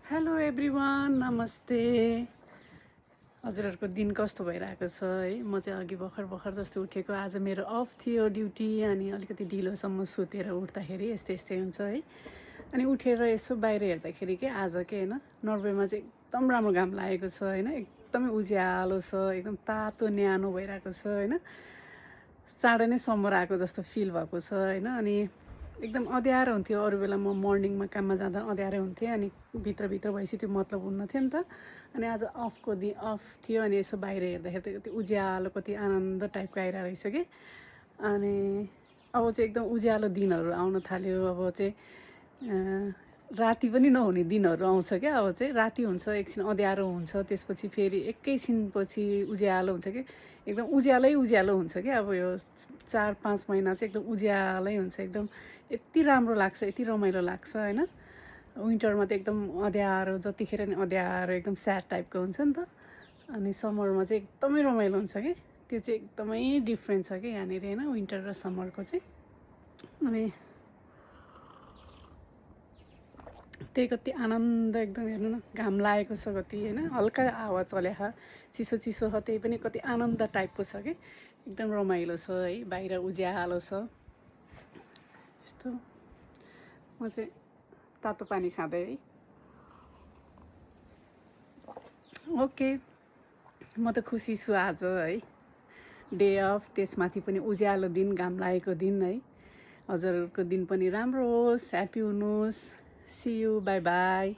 Hello everyone, नमस्ते। हजुरहरूको दिन कस्तो भइरहेको छ है? म चाहिँ अघि भर्खर जस्तो उठेको। आज मेरो अफ थियो ड्युटी, अनि अलिकति ढिलोसम्म सुतेर उठ्दाखेरि यस्तै हुन्छ है। अनि उठेर यसो बाहिर हेर्दाखेरि के आज के होइन, नर्वेमा चाहिँ एकदम राम्रो घाम लागेको छ होइन। एकदमै उज्यालो छ, एकदम तातो न्यानो भइरहेको छ होइन। चाँडै नै समर आएको जस्तो फिल भएको छ होइन। अनि एकदम अँध्यारो हुन्थ्यो, अरू बेला म मर्निङमा काममा जाँदा अँध्यारो हुन्थ्यो, अनि भित्र भएपछि त्यो मतलब हुन्न थियो नि त। अनि आज अफ थियो, अनि यसो बाहिर हेर्दाखेरि त कति उज्यालो, कति आनन्द टाइपको आइरहेको रहेछ कि। अनि अब चाहिँ एकदम उज्यालो दिनहरू आउन थाल्यो। अब चाहिँ राति पनि नहुने दिनहरू आउँछ क्या। अब चाहिँ राति हुन्छ, एकछिन अँध्यारो हुन्छ, त्यसपछि फेरि एकैछिनपछि उज्यालो हुन्छ कि। एकदम उज्यालो हुन्छ क्या। अब यो 4-5 महिना चाहिँ एकदम उज्यालै हुन्छ, एकदम यति राम्रो लाग्छ, यति रमाइलो लाग्छ होइन। विन्टरमा त एकदम अँध्यारो, जतिखेर नि अँध्यारो, एकदम स्याड टाइपको हुन्छ नि त। अनि समरमा चाहिँ एकदमै रमाइलो हुन्छ कि। त्यो चाहिँ एकदमै डिफ्रेन्ट छ कि यहाँनिर होइन, विन्टर र समरको चाहिँ। अनि त्यही कति आनन्द, एकदम हेर्नु न, घाम लागेको छ कति होइन, हल्का हावा चलेको चिसो छ, त्यही पनि कति आनन्द टाइपको छ कि। एकदम रमाइलो छ है, बाहिर उज्यालो छ यस्तो। म चाहिँ तातो पानी खाँदै है। ओके, म त खुसी छु आज है, डे अफ, त्यसमाथि पनि उज्यालो दिन, घाम लागेको दिन है। हजुरहरूको दिन पनि राम्रो होस्, ह्याप्पी हुनुहोस्। See you, bye by.